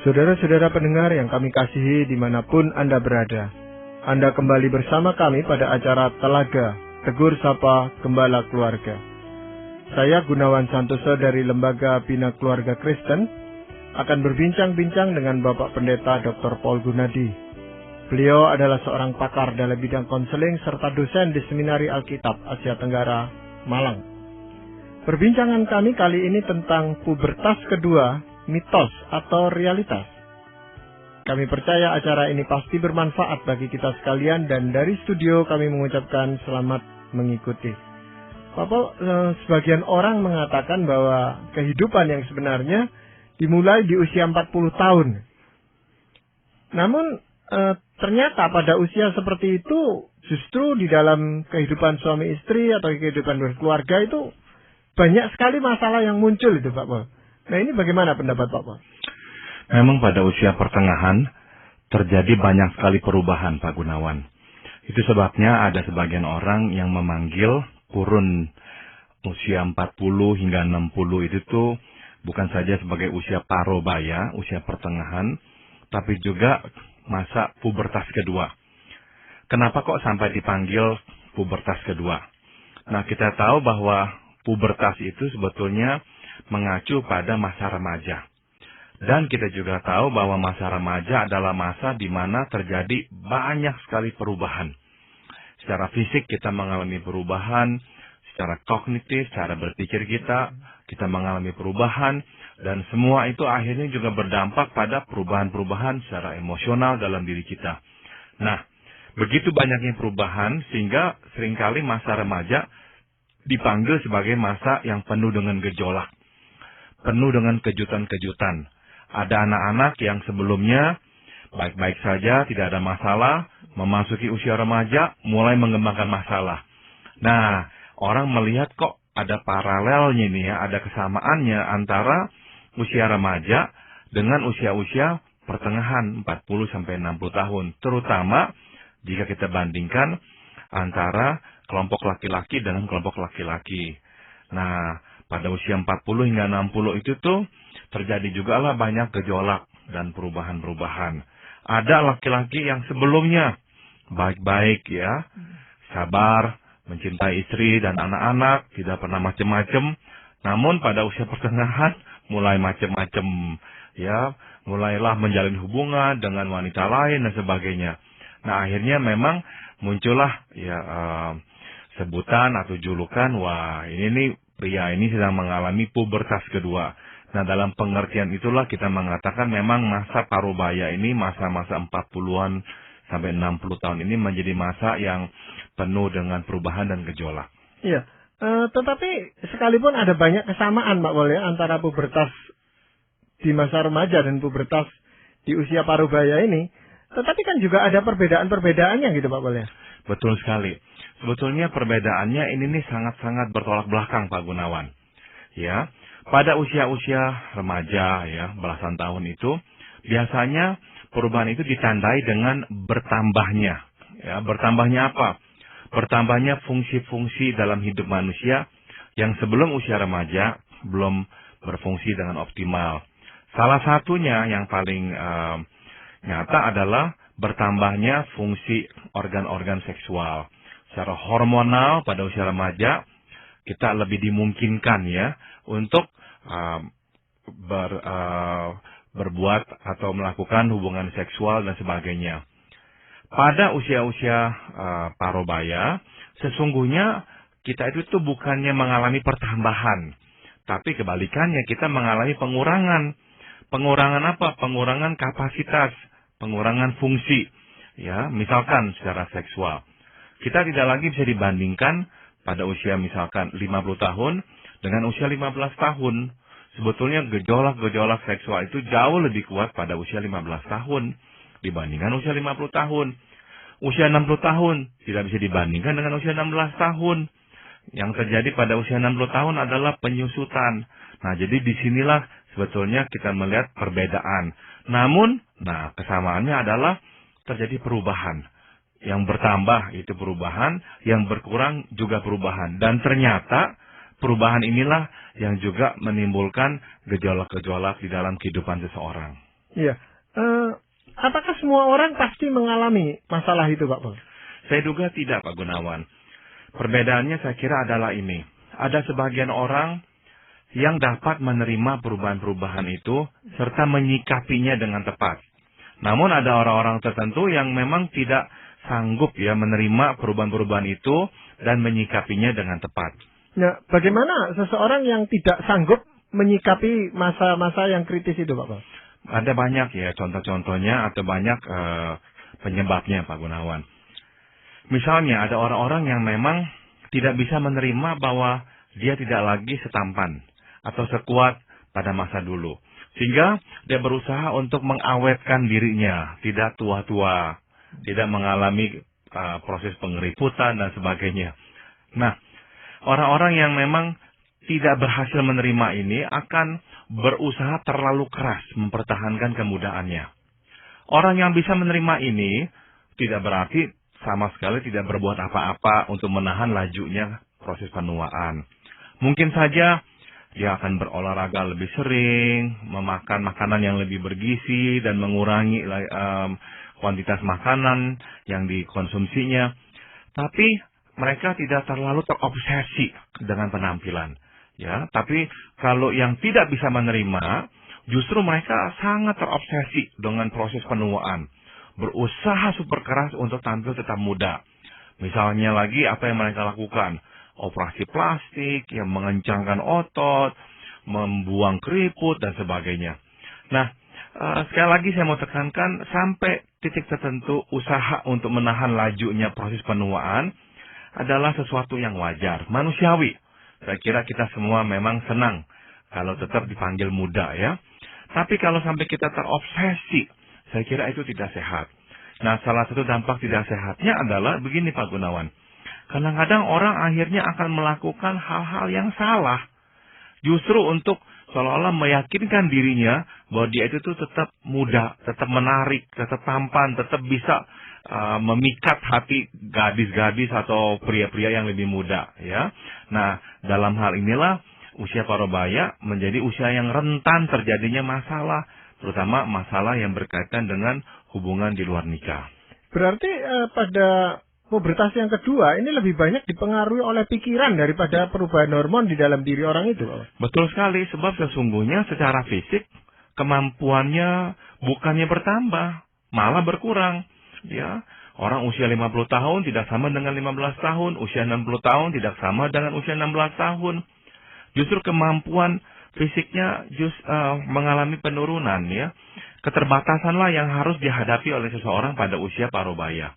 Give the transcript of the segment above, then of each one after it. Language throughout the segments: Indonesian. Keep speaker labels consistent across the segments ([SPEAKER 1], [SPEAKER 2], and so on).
[SPEAKER 1] Saudara-saudara pendengar yang kami kasihi dimanapun Anda berada, Anda kembali bersama kami pada acara Telaga Tegur Sapa Gembala Keluarga. Saya Gunawan Santoso dari Lembaga Bina Keluarga Kristen akan berbincang-bincang dengan Bapak Pendeta Dr. Paul Gunadi. Beliau adalah seorang pakar dalam bidang konseling serta dosen di Seminari Alkitab Asia Tenggara, Malang. Perbincangan kami kali ini tentang pubertas kedua, mitos atau realitas. Kami percaya acara ini pasti bermanfaat bagi kita sekalian dan dari studio kami mengucapkan selamat mengikuti. Bapak, sebagian orang mengatakan bahwa kehidupan yang sebenarnya dimulai di usia 40 tahun. Namun ternyata pada usia seperti itu justru di dalam kehidupan suami istri atau kehidupan berkeluarga itu banyak sekali masalah yang muncul itu Pak Paul. Nah ini bagaimana pendapat Pak Paul?
[SPEAKER 2] Memang pada usia pertengahan terjadi banyak sekali perubahan Pak Gunawan. Itu sebabnya ada sebagian orang yang memanggil kurun usia 40 hingga 60 itu tuh bukan saja sebagai usia parobaya, usia pertengahan, tapi juga masa pubertas kedua. Kenapa kok sampai dipanggil pubertas kedua? Nah kita tahu bahwa pubertas itu sebetulnya mengacu pada masa remaja. Dan kita juga tahu bahwa masa remaja adalah masa di mana terjadi banyak sekali perubahan. Secara fisik kita mengalami perubahan, secara kognitif, cara berpikir kita mengalami perubahan, dan semua itu akhirnya juga berdampak pada perubahan-perubahan secara emosional dalam diri kita. Nah, begitu banyaknya perubahan sehingga seringkali masa remaja dipanggil sebagai masa yang penuh dengan gejolak, penuh dengan kejutan-kejutan. Ada anak-anak yang sebelumnya baik-baik saja, tidak ada masalah, memasuki usia remaja, mulai mengembangkan masalah. Nah, orang melihat kok ada paralelnya nih ya, ada kesamaannya antara usia remaja dengan usia-usia pertengahan 40-60 tahun. Terutama jika kita bandingkan antara kelompok laki-laki dan kelompok laki-laki. Nah, pada usia 40 hingga 60 itu tuh terjadi juga lah banyak gejolak dan perubahan-perubahan. Ada laki-laki yang sebelumnya baik-baik ya, sabar, mencintai istri dan anak-anak, tidak pernah macam-macam. Namun pada usia pertengahan mulai macam-macam ya, mulailah menjalin hubungan dengan wanita lain dan sebagainya. Nah, akhirnya memang muncullah ya sebutan atau julukan, wah ini nih pria ini sedang mengalami pubertas kedua. Nah, dalam pengertian itulah kita mengatakan memang masa parubaya ini, masa-masa 40-an sampai 60 tahun ini menjadi masa yang penuh dengan perubahan dan gejolak.
[SPEAKER 1] Iya, tetapi sekalipun ada banyak kesamaan Pak Paul ya, antara pubertas di masa remaja dan pubertas di usia parubaya ini, tetapi kan juga ada perbedaan-perbedaannya gitu Pak Paul ya?
[SPEAKER 2] Betul sekali. Sebetulnya perbedaannya ini nih sangat-sangat bertolak belakang Pak Gunawan. Ya, pada usia-usia remaja ya, belasan tahun itu biasanya perubahan itu ditandai dengan bertambahnya. Ya, bertambahnya apa? Bertambahnya fungsi-fungsi dalam hidup manusia yang sebelum usia remaja belum berfungsi dengan optimal. Salah satunya yang paling nyata adalah bertambahnya fungsi organ-organ seksual. Secara hormonal pada usia remaja kita lebih dimungkinkan ya untuk berbuat atau melakukan hubungan seksual dan sebagainya. Pada usia-usia parubaya sesungguhnya kita itu bukannya mengalami pertambahan, tapi kebalikannya kita mengalami pengurangan. Pengurangan apa? Pengurangan kapasitas, pengurangan fungsi. Ya, misalkan secara seksual. Kita tidak lagi bisa dibandingkan pada usia misalkan 50 tahun dengan usia 15 tahun. Sebetulnya gejolak-gejolak seksual itu jauh lebih kuat pada usia 15 tahun dibandingkan usia 50 tahun. Usia 60 tahun tidak bisa dibandingkan dengan usia 16 tahun. Yang terjadi pada usia 60 tahun adalah penyusutan. Nah, jadi disinilah sebetulnya kita melihat perbedaan. Namun, kesamaannya adalah terjadi perubahan. Yang bertambah itu perubahan, yang berkurang juga perubahan. Dan ternyata perubahan inilah yang juga menimbulkan gejolak-gejolak di dalam kehidupan seseorang.
[SPEAKER 1] Iya. Apakah semua orang pasti mengalami masalah itu, Pak Paul?
[SPEAKER 2] Saya duga tidak, Pak Gunawan. Perbedaannya saya kira adalah ini. Ada sebagian orang yang dapat menerima perubahan-perubahan itu serta menyikapinya dengan tepat. Namun ada orang-orang tertentu yang memang tidak sanggup ya menerima perubahan-perubahan itu dan menyikapinya dengan tepat.
[SPEAKER 1] Nah, bagaimana seseorang yang tidak sanggup menyikapi masa-masa yang kritis itu, Pak Paul?
[SPEAKER 2] Ada banyak ya contoh-contohnya atau banyak penyebabnya, Pak Gunawan. Misalnya ada orang-orang yang memang tidak bisa menerima bahwa dia tidak lagi setampan atau sekuat pada masa dulu. Sehingga dia berusaha untuk mengawetkan dirinya, tidak tua-tua, tidak mengalami proses pengeriputan dan sebagainya. Nah, orang-orang yang memang tidak berhasil menerima ini akan berusaha terlalu keras mempertahankan kemudahannya. Orang yang bisa menerima ini tidak berarti sama sekali tidak berbuat apa-apa untuk menahan lajunya proses penuaan. Mungkin saja dia akan berolahraga lebih sering, memakan makanan yang lebih bergizi, dan mengurangi kuantitas makanan yang dikonsumsinya. Tapi mereka tidak terlalu terobsesi dengan penampilan. Ya, tapi kalau yang tidak bisa menerima, justru mereka sangat terobsesi dengan proses penuaan. Berusaha super keras untuk tampil tetap muda. Misalnya lagi apa yang mereka lakukan? Operasi plastik, yang mengencangkan otot, membuang keriput, dan sebagainya. Nah, sekali lagi saya mau tekankan, sampai titik tertentu usaha untuk menahan lajunya proses penuaan adalah sesuatu yang wajar, manusiawi. Saya kira kita semua memang senang kalau tetap dipanggil muda ya. Tapi kalau sampai kita terobsesi, saya kira itu tidak sehat. Nah, salah satu dampak tidak sehatnya adalah begini, Pak Gunawan. Kadang-kadang orang akhirnya akan melakukan hal-hal yang salah. Justru untuk seolah-olah meyakinkan dirinya bahwa dia itu tuh tetap muda, tetap menarik, tetap tampan, tetap bisa memikat hati gadis-gadis atau pria-pria yang lebih muda, ya. Nah, dalam hal inilah usia parubaya menjadi usia yang rentan terjadinya masalah, terutama masalah yang berkaitan dengan hubungan di luar nikah.
[SPEAKER 1] Berarti pada pubertas yang kedua ini lebih banyak dipengaruhi oleh pikiran daripada perubahan hormon di dalam diri orang itu.
[SPEAKER 2] Betul sekali, sebab sesungguhnya secara fisik kemampuannya bukannya bertambah, malah berkurang. Ya, orang usia 50 tahun tidak sama dengan 15 tahun, usia 60 tahun tidak sama dengan usia 16 tahun. Justru kemampuan fisiknya mengalami penurunan ya. Keterbatasanlah yang harus dihadapi oleh seseorang pada usia parubaya.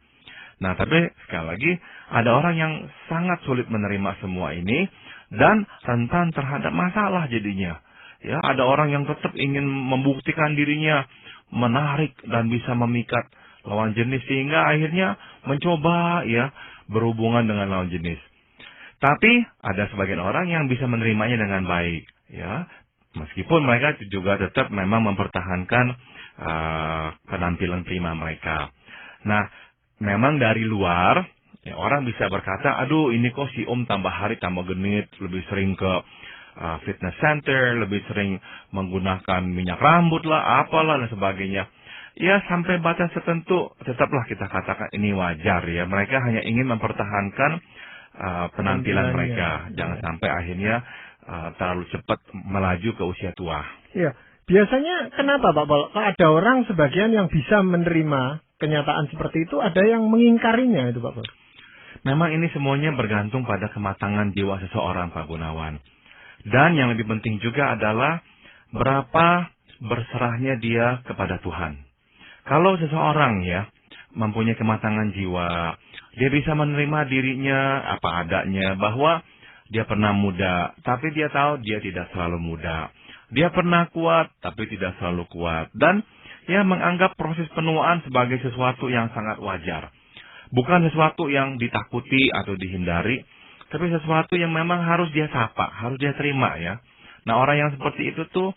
[SPEAKER 2] Nah, tapi sekali lagi ada orang yang sangat sulit menerima semua ini dan rentan terhadap masalah jadinya. Ya, ada orang yang tetap ingin membuktikan dirinya menarik dan bisa memikat lawan jenis sehingga akhirnya mencoba ya berhubungan dengan lawan jenis. Tapi ada sebagian orang yang bisa menerimanya dengan baik, ya. Meskipun mereka juga tetap memang mempertahankan penampilan prima mereka. Nah, memang dari luar ya, orang bisa berkata, aduh ini kok si Om tambah hari tambah genit, lebih sering ke fitness center, lebih sering menggunakan minyak rambut lah, apalah dan sebagainya. Ya, sampai batas tertentu tetaplah kita katakan ini wajar ya. Mereka hanya ingin mempertahankan penampilan mereka. Jangan sampai akhirnya terlalu cepat melaju ke usia tua.
[SPEAKER 1] Iya. Biasanya kenapa Pak Paul? Ada orang sebagian yang bisa menerima kenyataan seperti itu, ada yang mengingkarinya itu Pak Paul.
[SPEAKER 2] Memang ini semuanya bergantung pada kematangan jiwa seseorang, Pak Gunawan. Dan yang lebih penting juga adalah berapa berserahnya dia kepada Tuhan. Kalau seseorang ya mempunyai kematangan jiwa, dia bisa menerima dirinya apa adanya, bahwa dia pernah muda, tapi dia tahu dia tidak selalu muda. Dia pernah kuat, tapi tidak selalu kuat. Dan ya menganggap proses penuaan sebagai sesuatu yang sangat wajar. Bukan sesuatu yang ditakuti atau dihindari, tapi sesuatu yang memang harus dia sapa, harus dia terima ya. Nah, orang yang seperti itu tuh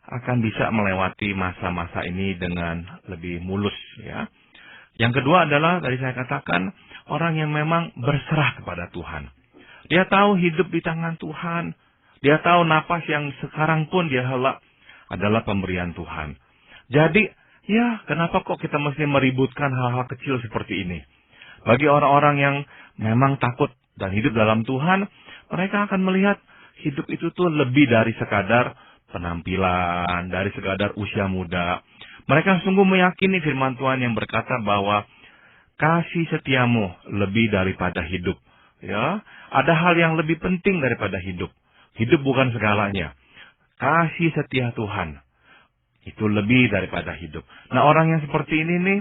[SPEAKER 2] akan bisa melewati masa-masa ini dengan lebih mulus ya. Yang kedua adalah tadi saya katakan orang yang memang berserah kepada Tuhan. Dia tahu hidup di tangan Tuhan. Dia tahu napas yang sekarang pun dia hela adalah pemberian Tuhan. Jadi, ya kenapa kok kita mesti meributkan hal-hal kecil seperti ini? Bagi orang-orang yang memang takut dan hidup dalam Tuhan, mereka akan melihat hidup itu tuh lebih dari sekadar penampilan, dari sekadar usia muda. Mereka sungguh meyakini firman Tuhan yang berkata bahwa kasih setiamu lebih daripada hidup. Ya, ada hal yang lebih penting daripada hidup. Hidup bukan segalanya. Kasih setia Tuhan itu lebih daripada hidup. Nah, orang yang seperti ini nih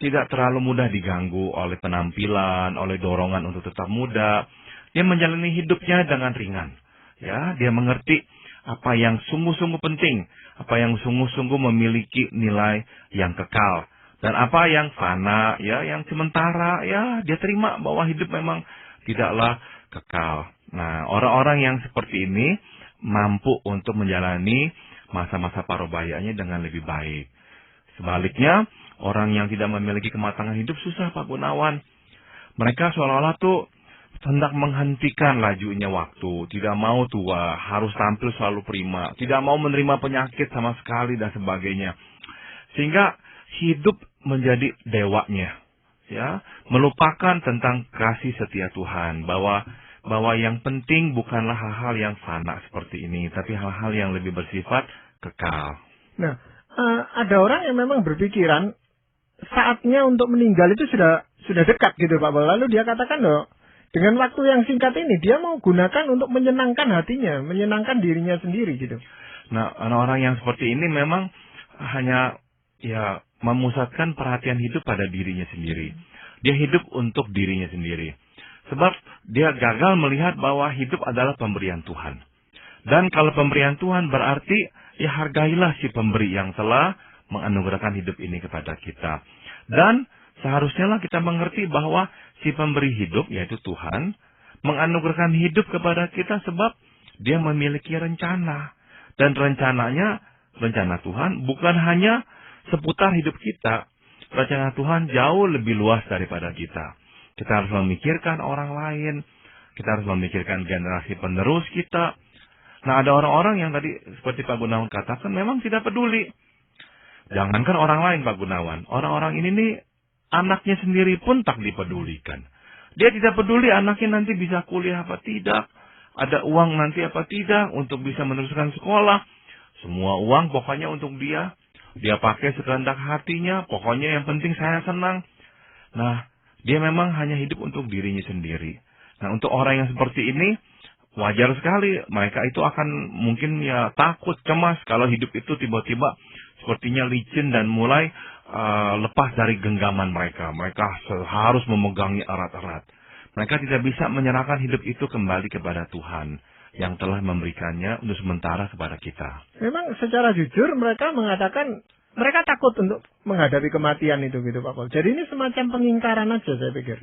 [SPEAKER 2] tidak terlalu mudah diganggu oleh penampilan, oleh dorongan untuk tetap muda. Dia menjalani hidupnya dengan ringan. Ya, dia mengerti apa yang sungguh-sungguh penting, apa yang sungguh-sungguh memiliki nilai yang kekal, dan apa yang fana, ya, yang sementara, ya, dia terima bahwa hidup memang tidaklah kekal. Nah, orang-orang yang seperti ini mampu untuk menjalani masa-masa parobayanya dengan lebih baik. Sebaliknya, orang yang tidak memiliki kematangan hidup susah, Pak Gunawan. Mereka seolah-olah tuh hendak menghentikan lajunya waktu, tidak mau tua, harus tampil selalu prima, tidak mau menerima penyakit sama sekali dan sebagainya. Sehingga hidup menjadi dewanya, ya, melupakan tentang kasih setia Tuhan, bahwa yang penting bukanlah hal-hal yang fana seperti ini, tapi hal-hal yang lebih bersifat kekal.
[SPEAKER 1] Nah, ada orang yang memang berpikiran saatnya untuk meninggal itu sudah dekat gitu Pak Paul. Lalu dia katakan loh, dengan waktu yang singkat ini dia mau gunakan untuk menyenangkan hatinya, menyenangkan dirinya sendiri gitu.
[SPEAKER 2] Nah, orang-orang yang seperti ini memang hanya ya memusatkan perhatian hidup pada dirinya sendiri. Dia hidup untuk dirinya sendiri. Sebab dia gagal melihat bahwa hidup adalah pemberian Tuhan. Dan kalau pemberian Tuhan berarti ya hargailah si pemberi yang telah menganugerahkan hidup ini kepada kita. Dan seharusnya lah kita mengerti bahwa si pemberi hidup, yaitu Tuhan, menganugerahkan hidup kepada kita sebab dia memiliki rencana. Dan rencananya, rencana Tuhan bukan hanya seputar hidup kita. Rencana Tuhan jauh lebih luas daripada kita. Kita harus memikirkan orang lain. Kita harus memikirkan generasi penerus kita. Nah, ada orang-orang yang tadi seperti Pak Gunawan katakan memang tidak peduli. Jangankan orang lain, Pak Gunawan. Orang-orang ini nih, anaknya sendiri pun tak dipedulikan. Dia tidak peduli anaknya nanti bisa kuliah apa tidak. Ada uang nanti apa tidak untuk bisa meneruskan sekolah. Semua uang pokoknya untuk dia. Dia pakai sekehendak hatinya. Pokoknya yang penting saya senang. Nah, dia memang hanya hidup untuk dirinya sendiri. Nah, untuk orang yang seperti ini, wajar sekali. Mereka itu akan mungkin ya takut, cemas kalau hidup itu tiba-tiba sepertinya licin dan mulai lepas dari genggaman mereka. Mereka harus memegangi erat-erat. Mereka tidak bisa menyerahkan hidup itu kembali kepada Tuhan yang telah memberikannya untuk sementara kepada kita.
[SPEAKER 1] Memang secara jujur mereka mengatakan mereka takut untuk menghadapi kematian itu gitu Pak Paul. Jadi ini semacam pengingkaran aja saya pikir.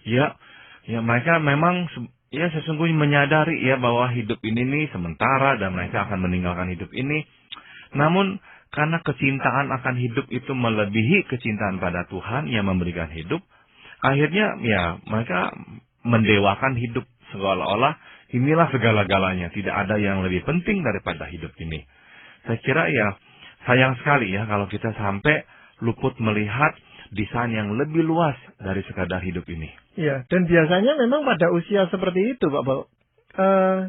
[SPEAKER 2] Ya mereka memang ya sesungguhnya menyadari ya bahwa hidup ini nih sementara dan mereka akan meninggalkan hidup ini. Namun karena kecintaan akan hidup itu melebihi kecintaan pada Tuhan yang memberikan hidup, akhirnya ya mereka mendewakan hidup seolah-olah inilah segala-galanya, tidak ada yang lebih penting daripada hidup ini. Saya kira ya sayang sekali ya kalau kita sampai luput melihat desain yang lebih luas dari sekadar hidup ini.
[SPEAKER 1] Iya, dan biasanya memang pada usia seperti itu Pak Paul,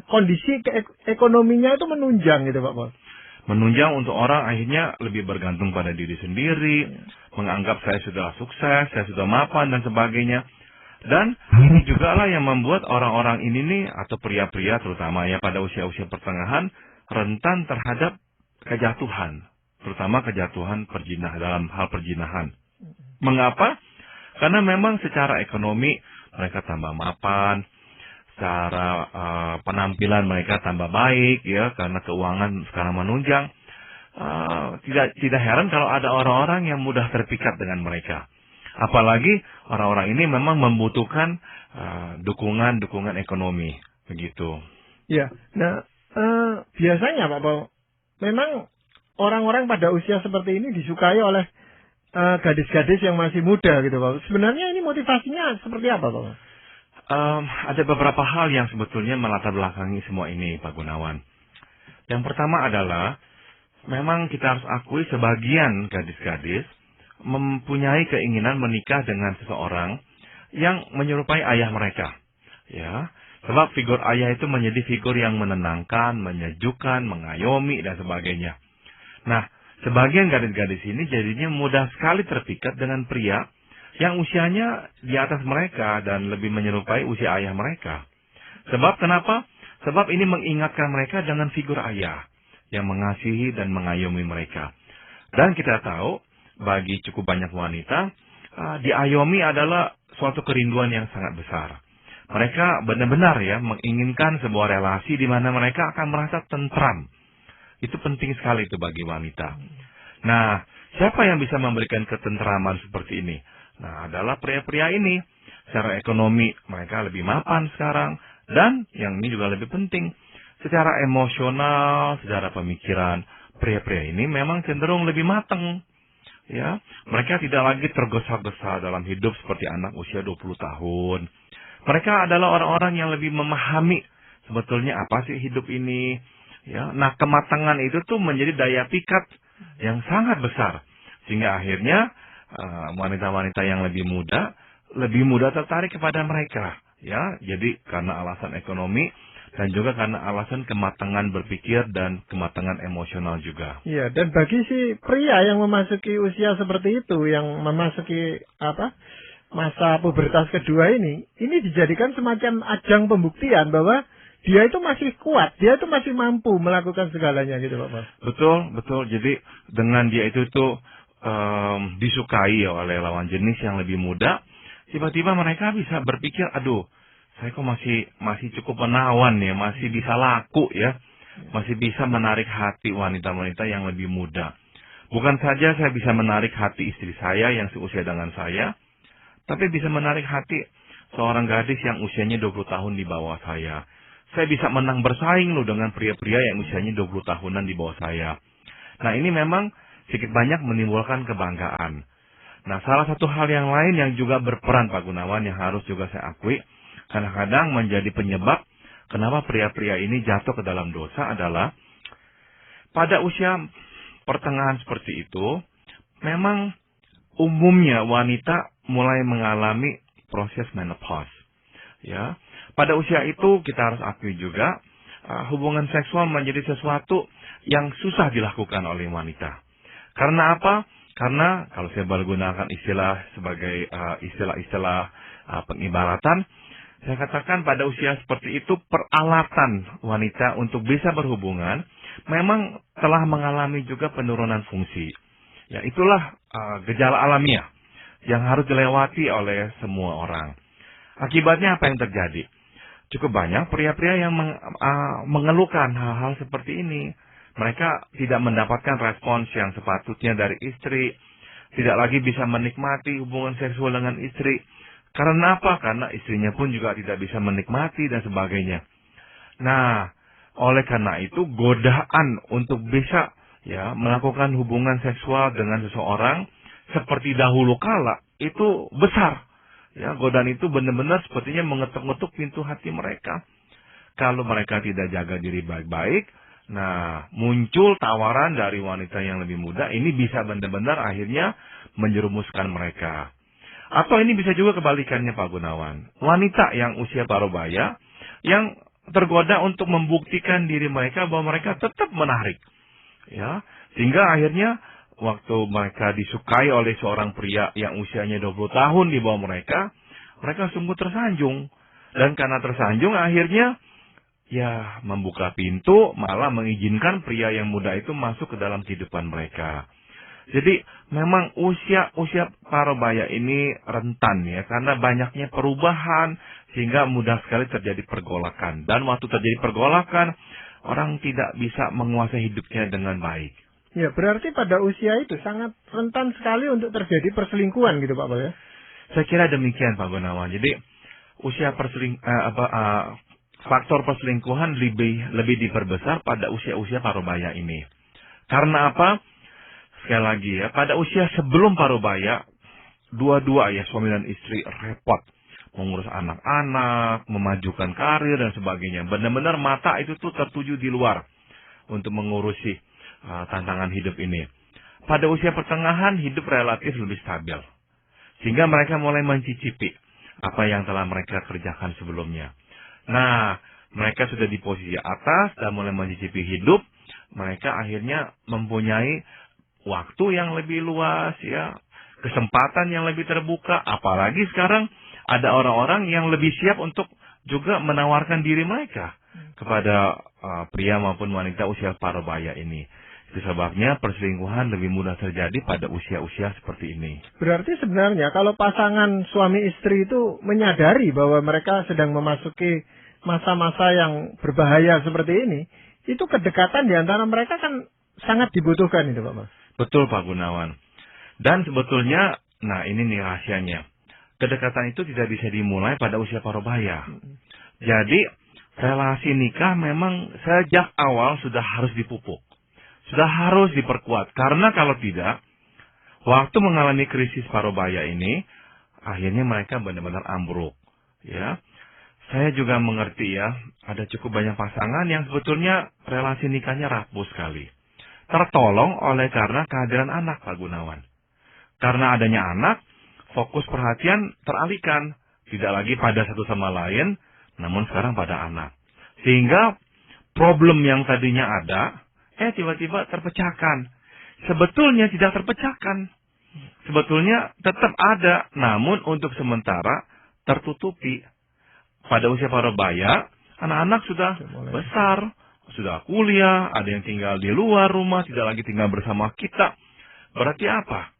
[SPEAKER 1] kondisi ekonominya itu menunjang gitu Pak Paul.
[SPEAKER 2] Menunjang untuk orang akhirnya lebih bergantung pada diri sendiri, menganggap saya sudah sukses, saya sudah mapan dan sebagainya. Dan ini juga lah yang membuat orang-orang ini nih, atau pria-pria terutama ya pada usia-usia pertengahan, rentan terhadap kejatuhan. Terutama kejatuhan dalam hal perjinahan. Mengapa? Karena memang secara ekonomi mereka tambah mapan, secara penampilan mereka tambah baik ya karena keuangan sekarang menunjang. Tidak heran kalau ada orang-orang yang mudah terpikat dengan mereka. Apalagi orang-orang ini memang membutuhkan dukungan ekonomi begitu.
[SPEAKER 1] Ya, nah biasanya Pak Paul, memang orang-orang pada usia seperti ini disukai oleh gadis-gadis yang masih muda gitu Pak. Sebenarnya ini motivasinya seperti apa Pak?
[SPEAKER 2] Ada beberapa hal yang sebetulnya melatar belakangi semua ini, Pak Gunawan. Yang pertama adalah memang kita harus akui sebagian gadis-gadis mempunyai keinginan menikah dengan seseorang yang menyerupai ayah mereka. Ya, sebab figur ayah itu menjadi figur yang menenangkan, menyejukkan, mengayomi dan sebagainya. Nah, sebagian gadis-gadis ini jadinya mudah sekali terpikat dengan pria yang usianya di atas mereka dan lebih menyerupai usia ayah mereka. Sebab kenapa? Sebab ini mengingatkan mereka dengan figur ayah yang mengasihi dan mengayomi mereka. Dan kita tahu, bagi cukup banyak wanita, diayomi adalah suatu kerinduan yang sangat besar. Mereka benar-benar ya menginginkan sebuah relasi di mana mereka akan merasa tentram. Itu penting sekali itu bagi wanita. Nah, siapa yang bisa memberikan ketentraman seperti ini? Nah, adalah pria-pria ini. Secara ekonomi mereka lebih mapan sekarang. Dan yang ini juga lebih penting, secara emosional, secara pemikiran, pria-pria ini memang cenderung lebih matang. Ya, mereka tidak lagi tergesa-gesa dalam hidup seperti anak usia 20 tahun. Mereka adalah orang-orang yang lebih memahami sebetulnya apa sih hidup ini. Ya, nah kematangan itu tuh menjadi daya pikat yang sangat besar. Sehingga akhirnya wanita-wanita yang lebih muda tertarik kepada mereka. Ya, jadi karena alasan ekonomi dan juga karena alasan kematangan berpikir dan kematangan emosional juga.
[SPEAKER 1] Iya, dan bagi si pria yang memasuki usia seperti itu, yang memasuki masa pubertas kedua ini dijadikan semacam ajang pembuktian bahwa dia itu masih kuat, dia itu masih mampu melakukan segalanya gitu Pak.
[SPEAKER 2] Betul. Jadi dengan dia itu disukai oleh lawan jenis yang lebih muda, tiba-tiba mereka bisa berpikir, aduh, saya kok masih cukup menawan ya, masih bisa laku ya, masih bisa menarik hati wanita-wanita yang lebih muda. Bukan saja saya bisa menarik hati istri saya yang seusia dengan saya, tapi bisa menarik hati seorang gadis yang usianya 20 tahun di bawah saya. Saya bisa menang bersaing loh dengan pria-pria yang usianya 20 tahunan di bawah saya. Nah, ini memang sedikit banyak menimbulkan kebanggaan. Nah, salah satu hal yang lain yang juga berperan Pak Gunawan yang harus juga saya akui, kadang-kadang menjadi penyebab kenapa pria-pria ini jatuh ke dalam dosa adalah pada usia pertengahan seperti itu, memang umumnya wanita mulai mengalami proses menopause. Ya, pada usia itu kita harus akui juga hubungan seksual menjadi sesuatu yang susah dilakukan oleh wanita. Karena apa? Karena kalau saya gunakan istilah sebagai istilah-istilah pengibaratan, saya katakan pada usia seperti itu peralatan wanita untuk bisa berhubungan memang telah mengalami juga penurunan fungsi. Ya, itulah gejala alamiah yang harus dilewati oleh semua orang. Akibatnya apa yang terjadi? Cukup banyak pria-pria yang mengeluhkan hal-hal seperti ini. Mereka tidak mendapatkan respons yang sepatutnya dari istri, tidak lagi bisa menikmati hubungan seksual dengan istri. Karena apa? Karena istrinya pun juga tidak bisa menikmati dan sebagainya. Nah, oleh karena itu godaan untuk bisa melakukan hubungan seksual dengan seseorang seperti dahulu kala itu besar. Ya, godaan itu benar-benar sepertinya mengetuk-ngetuk pintu hati mereka. Kalau mereka tidak jaga diri baik-baik, nah muncul tawaran dari wanita yang lebih muda, ini bisa benar-benar akhirnya menjerumuskan mereka. Atau ini bisa juga kebalikannya Pak Gunawan. Wanita yang usia parubaya yang tergoda untuk membuktikan diri mereka bahwa mereka tetap menarik. Ya, sehingga akhirnya waktu mereka disukai oleh seorang pria yang usianya 20 tahun di bawah mereka, mereka sungguh tersanjung. Dan karena tersanjung akhirnya membuka pintu, malah mengizinkan pria yang muda itu masuk ke dalam kehidupan mereka. Jadi memang usia parubaya ini rentan ya, karena banyaknya perubahan sehingga mudah sekali terjadi pergolakan. Dan waktu terjadi pergolakan, orang tidak bisa menguasai hidupnya dengan baik.
[SPEAKER 1] Ya, berarti pada usia itu sangat rentan sekali untuk terjadi perselingkuhan gitu Pak ya?
[SPEAKER 2] Saya kira demikian Pak Gunawan. Jadi usia faktor perselingkuhan lebih diperbesar pada usia-usia parubaya ini. Karena apa? Sekali lagi ya, pada usia sebelum parubaya, dua-dua suami dan istri repot mengurus anak-anak, memajukan karir dan sebagainya. Benar-benar mata itu tuh tertuju di luar untuk mengurusi tantangan hidup ini. Pada usia pertengahan, hidup relatif lebih stabil. Sehingga mereka mulai mencicipi apa yang telah mereka kerjakan sebelumnya. Nah, mereka sudah di posisi atas dan mulai mencicipi hidup. Mereka akhirnya mempunyai waktu yang lebih luas, ya, kesempatan yang lebih terbuka. Apalagi sekarang ada orang-orang yang lebih siap untuk juga menawarkan diri mereka kepada pria maupun wanita usia parubaya ini. Itu sebabnya perselingkuhan lebih mudah terjadi pada usia-usia seperti ini.
[SPEAKER 1] Berarti sebenarnya kalau pasangan suami istri itu menyadari bahwa mereka sedang memasuki masa-masa yang berbahaya seperti ini, itu kedekatan di antara mereka kan sangat dibutuhkan itu Pak Mas.
[SPEAKER 2] Betul Pak Gunawan. Dan sebetulnya, nah ini nih rahasianya. Kedekatan itu tidak bisa dimulai pada usia parubaya. Jadi, relasi nikah memang sejak awal sudah harus dipupuk. Sudah harus diperkuat. Karena kalau tidak, waktu mengalami krisis parubaya ini, akhirnya mereka benar-benar ambruk. Ya, saya juga mengerti ya, ada cukup banyak pasangan yang sebetulnya relasi nikahnya rapuh sekali. Tertolong oleh karena kehadiran anak, Pak Gunawan. Karena adanya anak, fokus perhatian teralihkan. Tidak lagi pada satu sama lain, namun sekarang pada anak. Sehingga problem yang tadinya ada, tiba-tiba terpecahkan. Sebetulnya tidak terpecahkan. Sebetulnya tetap ada, namun untuk sementara tertutupi. Pada usia parubaya, anak-anak sudah besar, sudah kuliah, ada yang tinggal di luar rumah, tidak lagi tinggal bersama kita. Berarti apa?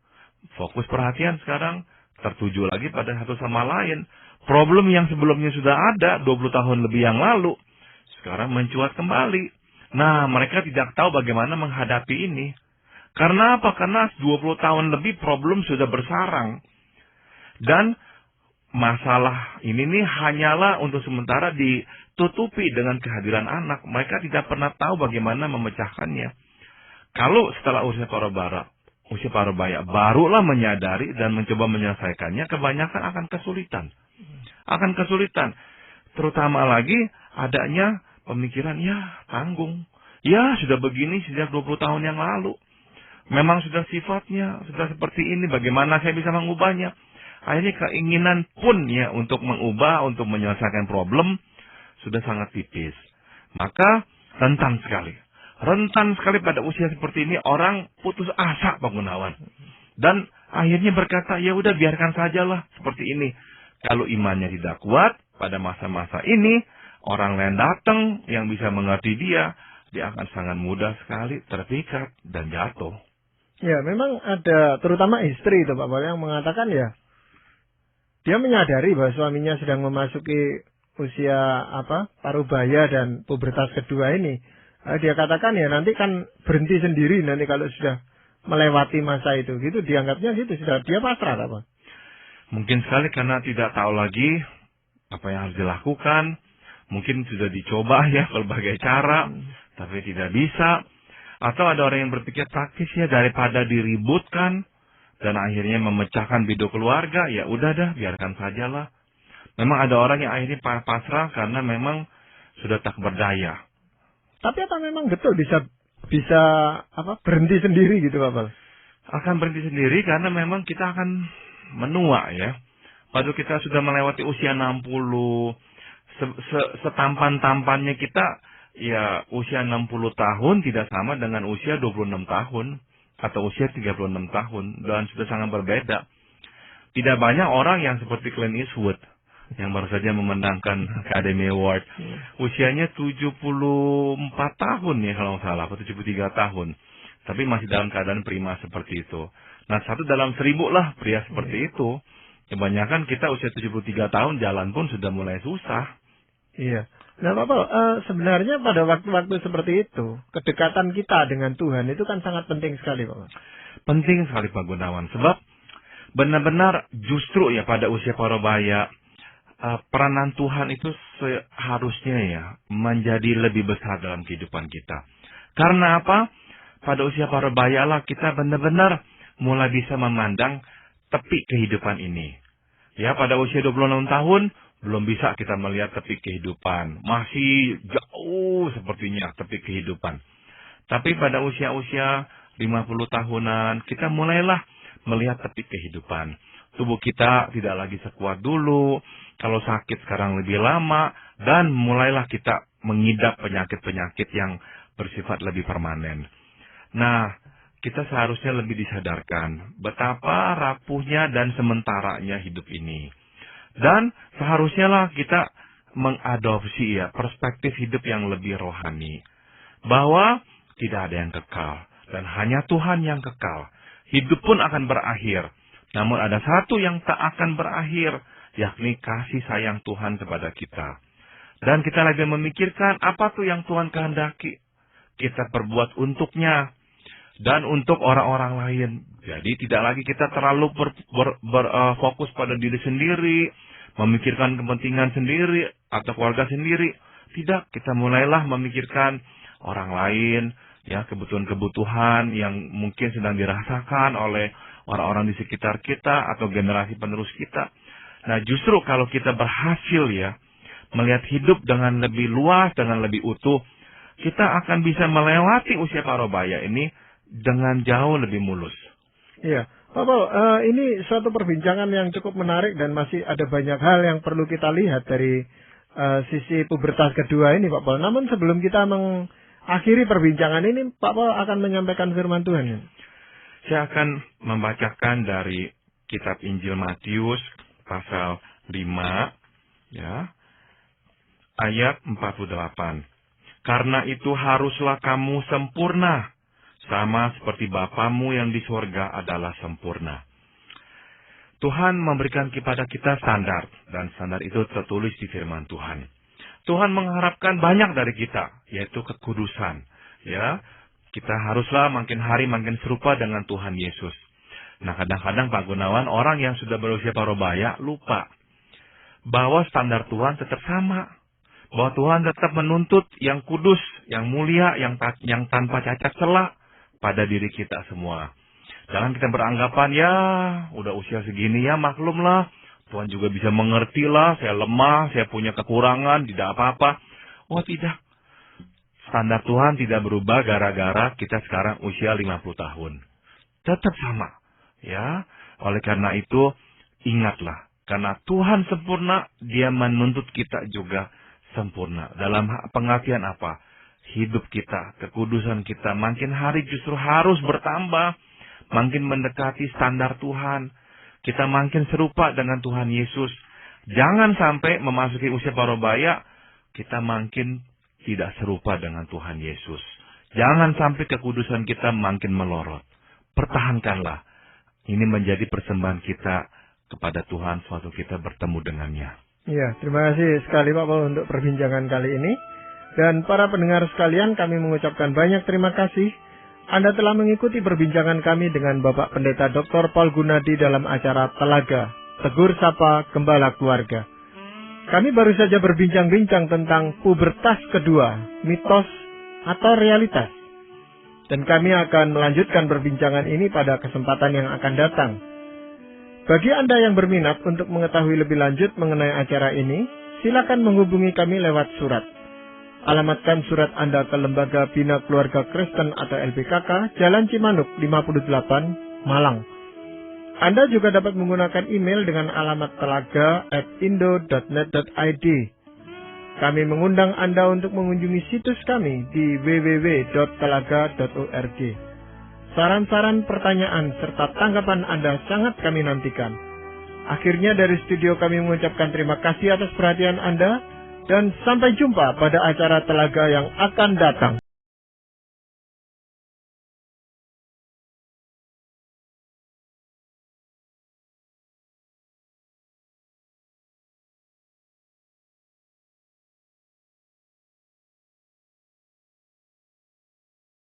[SPEAKER 2] Fokus perhatian sekarang tertuju lagi pada satu sama lain. Problem yang sebelumnya sudah ada 20 tahun lebih yang lalu, sekarang mencuat kembali. Nah, mereka tidak tahu bagaimana menghadapi ini. Karena apa? Karena 20 tahun lebih problem sudah bersarang. Dan masalah ini nih hanyalah untuk sementara ditutupi dengan kehadiran anak. Mereka tidak pernah tahu bagaimana memecahkannya. Kalau setelah usia parubaya barulah menyadari dan mencoba menyelesaikannya, kebanyakan akan kesulitan. Terutama lagi adanya pemikiran, tanggung. Sudah begini sejak 20 tahun yang lalu. Memang sudah sifatnya, sudah seperti ini. Bagaimana saya bisa mengubahnya? Akhirnya keinginan pun untuk mengubah, untuk menyelesaikan problem, sudah sangat tipis. Maka rentan sekali pada usia seperti ini orang putus asa Pak Gunawan. Dan akhirnya berkata, ya udah biarkan sajalah seperti ini. Kalau imannya tidak kuat pada masa-masa ini, orang lain datang yang bisa mengerti dia akan sangat mudah sekali terpikat dan jatuh.
[SPEAKER 1] Ya, memang ada terutama istri itu Pak, yang mengatakan dia menyadari bahwa suaminya sedang memasuki usia parubaya dan pubertas kedua ini. Dia katakan nanti kan berhenti sendiri nanti kalau sudah melewati masa itu. Gitu dianggapnya gitu, sudah dia pasrah apa?
[SPEAKER 2] Mungkin sekali karena tidak tahu lagi apa yang harus dilakukan. Mungkin sudah dicoba berbagai cara, tapi tidak bisa. Atau ada orang yang berpikir taktis daripada diributkan dan akhirnya memecahkan biduk keluarga, ya udah dah biarkan sajalah. Memang ada orang yang akhirnya pasrah karena memang sudah tak berdaya.
[SPEAKER 1] Tapi apa memang betul bisa berhenti sendiri gitu Pak?
[SPEAKER 2] Akan berhenti sendiri karena memang kita akan menua Padahal kita sudah melewati usia 60, setampan-tampannya kita usia 60 tahun tidak sama dengan usia 26 tahun atau usia 36 tahun dan sudah sangat berbeda. Tidak banyak orang yang seperti Clint Eastwood yang baru saja memenangkan Academy Award. Usianya 74 tahun kalau nggak salah, atau 73 tahun. Tapi masih dalam keadaan prima seperti itu. Nah, 1 dalam 1000 lah pria seperti itu. Kebanyakan kita usia 73 tahun jalan pun sudah mulai susah.
[SPEAKER 1] Iya. Nah Bapak, sebenarnya pada waktu-waktu seperti itu, kedekatan kita dengan Tuhan itu kan sangat penting sekali Pak.
[SPEAKER 2] Penting sekali Pak Gunawan. Sebab benar-benar justru pada usia parubaya, peranan Tuhan itu seharusnya menjadi lebih besar dalam kehidupan kita. Karena apa? Pada usia parubaya lah kita benar-benar mulai bisa memandang tepi kehidupan ini. Pada usia 26 tahun, belum bisa kita melihat tepi kehidupan. Masih jauh sepertinya tepi kehidupan. Tapi pada usia-usia 50 tahunan, kita mulailah melihat tepi kehidupan. Tubuh kita tidak lagi sekuat dulu, kalau sakit sekarang lebih lama, dan mulailah kita mengidap penyakit-penyakit yang bersifat lebih permanen. Nah, kita seharusnya lebih disadarkan betapa rapuhnya dan sementaranya hidup ini. Dan seharusnya lah kita mengadopsi perspektif hidup yang lebih rohani. Bahwa tidak ada yang kekal, dan hanya Tuhan yang kekal. Hidup pun akan berakhir. Namun ada satu yang tak akan berakhir, yakni kasih sayang Tuhan kepada kita. Dan kita lagi memikirkan apa tuh yang Tuhan kehendaki kita perbuat untuknya dan untuk orang-orang lain. Jadi tidak lagi kita terlalu fokus pada diri sendiri, memikirkan kepentingan sendiri atau keluarga sendiri. Tidak, kita mulailah memikirkan orang lain, kebutuhan-kebutuhan yang mungkin sedang dirasakan oleh orang-orang di sekitar kita atau generasi penerus kita. Nah, justru kalau kita berhasil melihat hidup dengan lebih luas, dengan lebih utuh, kita akan bisa melewati usia parubaya ini dengan jauh lebih mulus.
[SPEAKER 1] Iya, Pak Paul, ini suatu perbincangan yang cukup menarik dan masih ada banyak hal yang perlu kita lihat dari sisi pubertas kedua ini, Pak Paul. Namun sebelum kita mengakhiri perbincangan ini, Pak Paul akan menyampaikan firman Tuhan.
[SPEAKER 2] Saya akan membacakan dari kitab Injil Matius pasal 5, ayat 48. Karena itu haruslah kamu sempurna, sama seperti Bapamu yang di surga adalah sempurna. Tuhan memberikan kepada kita standar, dan standar itu tertulis di firman Tuhan. Tuhan mengharapkan banyak dari kita, yaitu kekudusan. Kita haruslah makin hari makin serupa dengan Tuhan Yesus. Nah, kadang-kadang Pak Gunawan, orang yang sudah berusia parubaya lupa bahwa standar Tuhan tetap sama. Bahwa Tuhan tetap menuntut yang kudus, yang mulia, yang tanpa cacat celah pada diri kita semua. Jangan kita beranggapan, udah usia segini maklumlah. Tuhan juga bisa mengerti lah, saya lemah, saya punya kekurangan, tidak apa-apa. Oh tidak. Standar Tuhan tidak berubah gara-gara kita sekarang usia 50 tahun. Tetap sama. Oleh karena itu, ingatlah. Karena Tuhan sempurna, Dia menuntut kita juga sempurna. Dalam pengertian apa? Hidup kita, kekudusan kita, makin hari justru harus bertambah. Makin mendekati standar Tuhan. Kita makin serupa dengan Tuhan Yesus. Jangan sampai memasuki usia parubaya, kita makin tidak serupa dengan Tuhan Yesus. Jangan sampai kekudusan kita makin melorot. Pertahankanlah. Ini menjadi persembahan kita kepada Tuhan suatu kita bertemu dengannya.
[SPEAKER 1] Ya, terima kasih sekali Pak Paul untuk perbincangan kali ini. Dan para pendengar sekalian, kami mengucapkan banyak terima kasih. Anda telah mengikuti perbincangan kami dengan Bapak Pendeta Dr. Paul Gunadi dalam acara Telaga, Tegur Sapa Gembala Keluarga. Kami baru saja berbincang-bincang tentang pubertas kedua, mitos atau realitas. Dan kami akan melanjutkan perbincangan ini pada kesempatan yang akan datang. Bagi Anda yang berminat untuk mengetahui lebih lanjut mengenai acara ini, silakan menghubungi kami lewat surat. Alamatkan surat Anda ke Lembaga Bina Keluarga Kristen atau LBKK, Jalan Cimanuk 58, Malang. Anda juga dapat menggunakan email dengan alamat telaga@indo.net.id. Kami mengundang Anda untuk mengunjungi situs kami di www.telaga.org. Saran-saran, pertanyaan, serta tanggapan Anda sangat kami nantikan. Akhirnya dari studio kami mengucapkan terima kasih atas perhatian Anda, dan sampai jumpa pada acara Telaga yang akan datang.